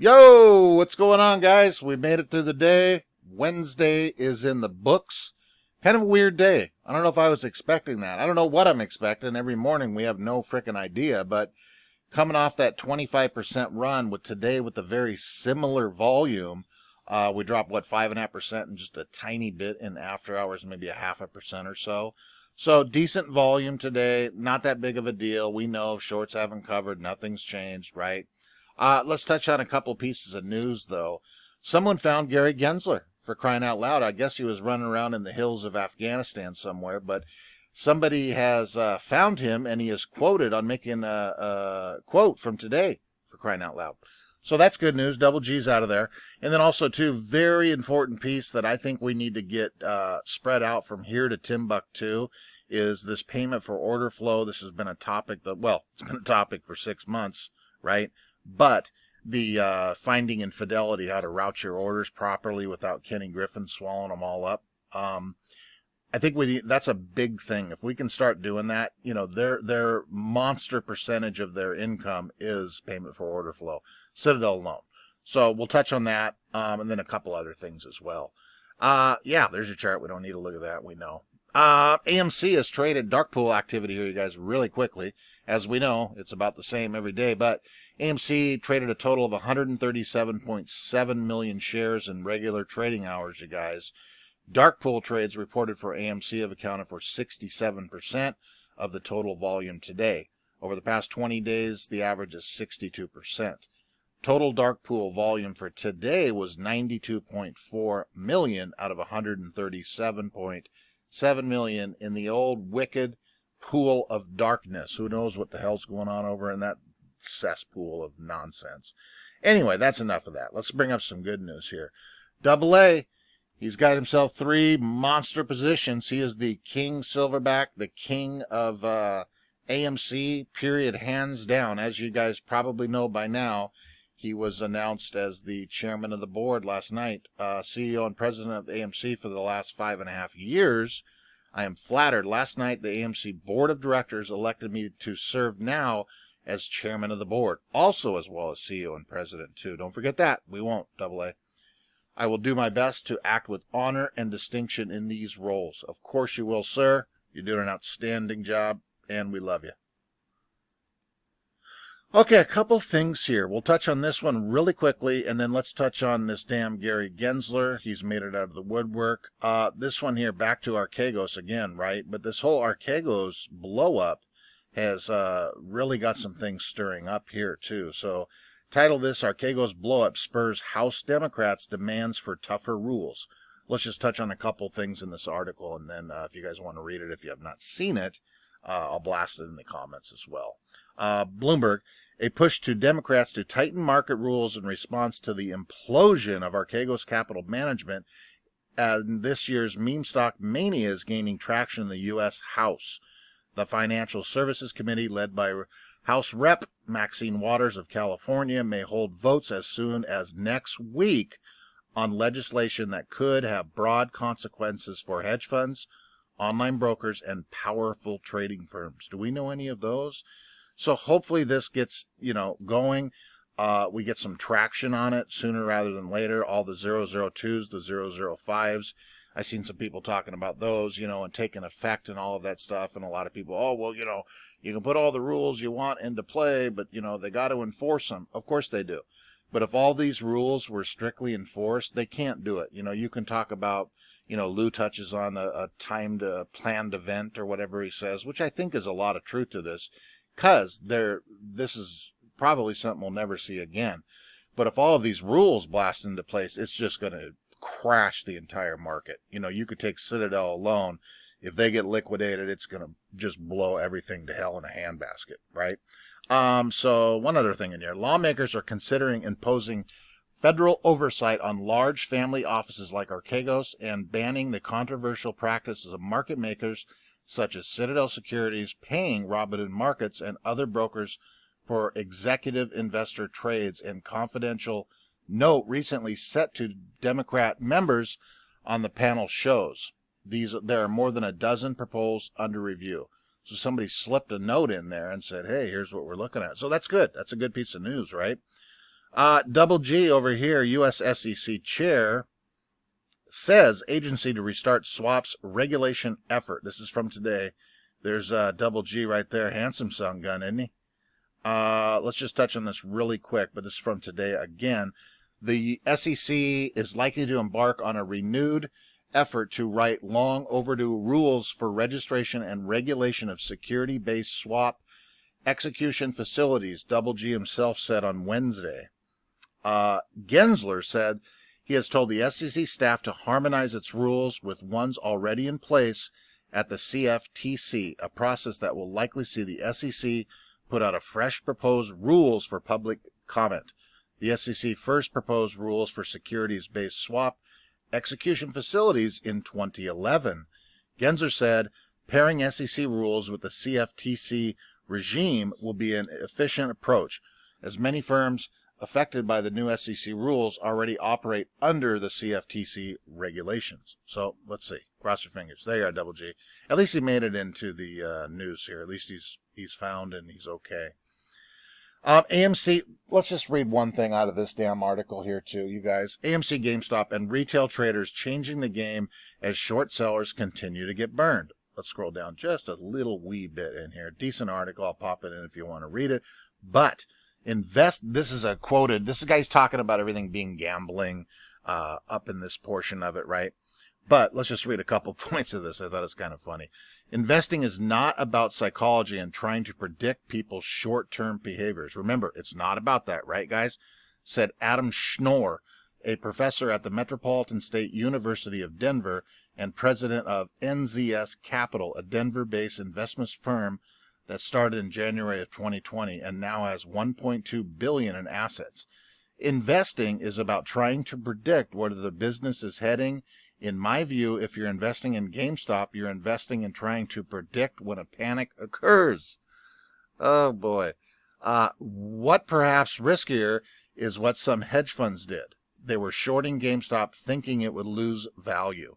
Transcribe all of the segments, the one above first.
Yo, what's going on, guys? We made it through the day. Wednesday is in the books. Kind of a weird day. I don't know if I was expecting that. I don't know what I'm expecting. Every morning we have no frickin' idea, but coming off that 25% run with today with a very similar volume, we dropped, 5.5% and just a tiny bit in after hours, maybe a 0.5% or so. So decent volume today. Not that big of a deal. We know shorts haven't covered. Nothing's changed, right? Let's touch on a couple pieces of news, though. Someone found Gary Gensler, for crying out loud. I guess he was running around in the hills of Afghanistan somewhere, but somebody has found him, and he is quoted on making a quote from today, for crying out loud. So that's good news. Double G's out of there. And then also, too, very important piece that I think we need to get spread out from here to Timbuktu is this payment for order flow. This has been a topic that, it's been a topic for 6 months, right? But the finding infidelity, how to route your orders properly without Kenny Griffin swallowing them all up. I think that's a big thing. If we can start doing that, their monster percentage of their income is payment for order flow. Citadel alone. So we'll touch on that, and then a couple other things as well. There's your chart. We don't need to look at that. We know. AMC has traded dark pool activity here, you guys, really quickly. As we know, it's about the same every day, but AMC traded a total of 137.7 million shares in regular trading hours, you guys. Dark pool trades reported for AMC have accounted for 67% of the total volume today. Over the past 20 days, the average is 62%. Total dark pool volume for today was 92.4 million out of 137.7 million in the old wicked pool of darkness. Who knows what the hell's going on over in that cesspool of nonsense. Anyway, that's enough of that. Let's bring up some good news here. Double A, he's got himself 3 monster positions. He is the king silverback, the king of AMC, period, hands down. As you guys probably know by now, he was announced as the chairman of the board last night, CEO and president of AMC for the last 5.5 years. I am flattered. Last night, the AMC board of directors elected me to serve now as chairman of the board, also as well as CEO and president, too. Don't forget that. We won't, Double A. I will do my best to act with honor and distinction in these roles. Of course you will, sir. You're doing an outstanding job, and we love you. Okay, a couple things here. We'll touch on this one really quickly, and then let's touch on this damn Gary Gensler. He's made it out of the woodwork. This one here, back to Archegos again, right? But this whole Archegos blow-up has really got some things stirring up here, too. So, title this, Archegos blow-up spurs House Democrats' demands for tougher rules. Let's just touch on a couple things in this article, and then if you guys want to read it, if you have not seen it, I'll blast it in the comments as well. Bloomberg, a push to Democrats to tighten market rules in response to the implosion of Archegos Capital Management, and this year's meme stock mania is gaining traction in the U.S. House. The Financial Services Committee, led by House Rep. Maxine Waters of California, may hold votes as soon as next week on legislation that could have broad consequences for hedge funds, online brokers, and powerful trading firms. Do we know any of those? So hopefully this gets, going. We get some traction on it sooner rather than later. All the 002s, the 005s. I've seen some people talking about those, and taking effect and all of that stuff. And a lot of people, you can put all the rules you want into play, but, they got to enforce them. Of course they do. But if all these rules were strictly enforced, they can't do it. You can talk about, Lou touches on a timed, planned event or whatever he says, which I think is a lot of truth to this, because this is probably something we'll never see again. But if all of these rules blast into place, it's just going to crash the entire market. You could take Citadel alone. If they get liquidated, it's going to just blow everything to hell in a handbasket, right? So one other thing in here. Lawmakers are considering imposing federal oversight on large family offices like Archegos and banning the controversial practices of market makers such as Citadel Securities paying Robinhood Markets and other brokers for executive investor trades, and confidential note recently sent to Democrat members on the panel shows. There are more than a dozen proposals under review. So somebody slipped a note in there and said, hey, here's what we're looking at. So that's good. That's a good piece of news, right? Double G over here, U.S. SEC chair, says agency to restart swaps regulation effort. This is from today. There's Double G right there. Handsome son gun, isn't he? Let's just touch on this really quick, but this is from today again. The SEC is likely to embark on a renewed effort to write long overdue rules for registration and regulation of security-based swap execution facilities, Double G himself said on Wednesday. Gensler said he has told the SEC staff to harmonize its rules with ones already in place at the CFTC, a process that will likely see the SEC put out a fresh proposed rules for public comment. The SEC first proposed rules for securities-based swap execution facilities in 2011. Gensler said pairing SEC rules with the CFTC regime will be an efficient approach, as many firms affected by the new SEC rules already operate under the CFTC regulations. So let's see. Cross your fingers. There you are, Double G. At least he made it into the news here. At least he's found and he's okay. AMC, let's just read one thing out of this damn article here too, you guys. AMC, GameStop, and retail traders changing the game as short sellers continue to get burned. Let's scroll down just a little wee bit in here. Decent article. I'll pop it in if you want to read it. But this is a quoted, this guy's talking about everything being gambling up in this portion of it, right? But let's just read a couple points of this. I thought it was kind of funny. Investing is not about psychology and trying to predict people's short-term behaviors. Remember, it's not about that, right, guys? Said Adam Schnorr, a professor at the Metropolitan State University of Denver and president of NZS Capital, a Denver-based investment firm that started in January of 2020 and now has $1.2 billion in assets. Investing is about trying to predict where the business is heading. In my view, if you're investing in GameStop, you're investing in trying to predict when a panic occurs. Oh, boy. What perhaps riskier is what some hedge funds did. They were shorting GameStop thinking it would lose value.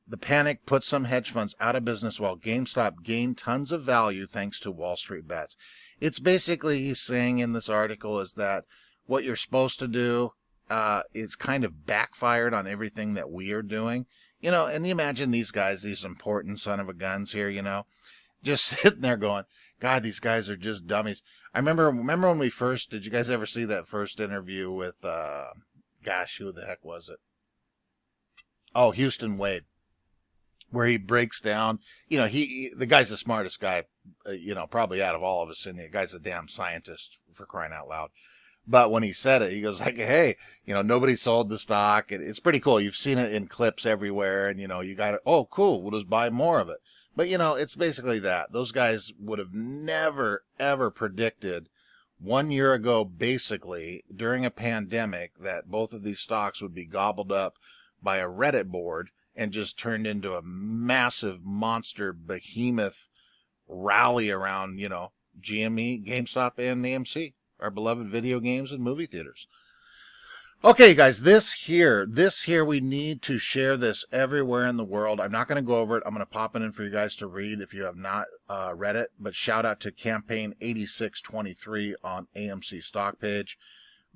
The panic put some hedge funds out of business while GameStop gained tons of value thanks to Wall Street bets. It's basically, he's saying in this article, is that what you're supposed to do is kind of backfired on everything that we are doing. You know, and you imagine these guys, these important son of a guns here, you know, just sitting there going, God, these guys are just dummies. I remember when we first, did you guys ever see that first interview with, gosh, who the heck was it? Oh, Houston Wade, where he breaks down, you know, the guy's the smartest guy, you know, probably out of all of us in here. The guy's a damn scientist, for crying out loud. But when he said it, he goes like, hey, you know, nobody sold the stock. It's pretty cool. You've seen it in clips everywhere. And, you know, you got it. Oh, cool. We'll just buy more of it. But, you know, it's basically that. Those guys would have never, ever predicted 1 year ago, basically, during a pandemic, that both of these stocks would be gobbled up by a Reddit board and just turned into a massive monster behemoth rally around, you know, GME, GameStop, and AMC. Our beloved video games and movie theaters. Okay, guys, this here, we need to share this everywhere in the world. I'm not going to go over it. I'm going to pop it in for you guys to read if you have not read it. But shout out to Campaign 8623 on AMC stock page.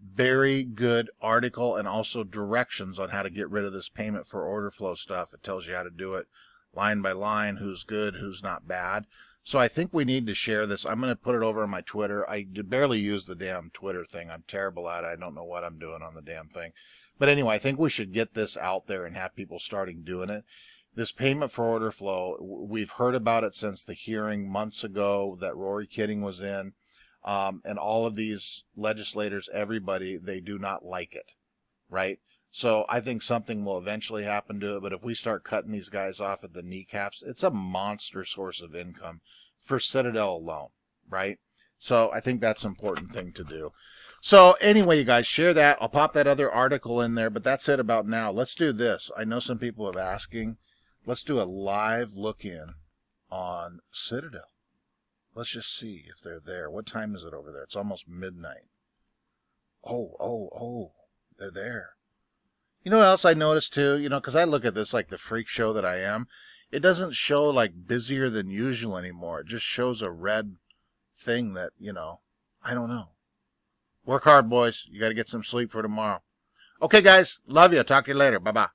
Very good article and also directions on how to get rid of this payment for order flow stuff. It tells you how to do it line by line, who's good, who's not bad. So I think we need to share this. I'm going to put it over on my Twitter. I barely use the damn Twitter thing. I'm terrible at it. I don't know what I'm doing on the damn thing. But anyway, I think we should get this out there and have people starting doing it. This payment for order flow, we've heard about it since the hearing months ago that Rory Kidding was in. And all of these legislators, everybody, they do not like it, right? So I think something will eventually happen to it, but if we start cutting these guys off at the kneecaps, it's a monster source of income for Citadel alone, right? So I think that's an important thing to do. So anyway, you guys, share that. I'll pop that other article in there, but that's it about now. Let's do this. I know some people have asking. Let's do a live look-in on Citadel. Let's just see if they're there. What time is it over there? It's almost midnight. Oh, they're there. You know what else I noticed too? You know, because I look at this like the freak show that I am. It doesn't show like busier than usual anymore. It just shows a red thing that, you know, I don't know. Work hard, boys. You got to get some sleep for tomorrow. Okay, guys. Love you. Talk to you later. Bye-bye.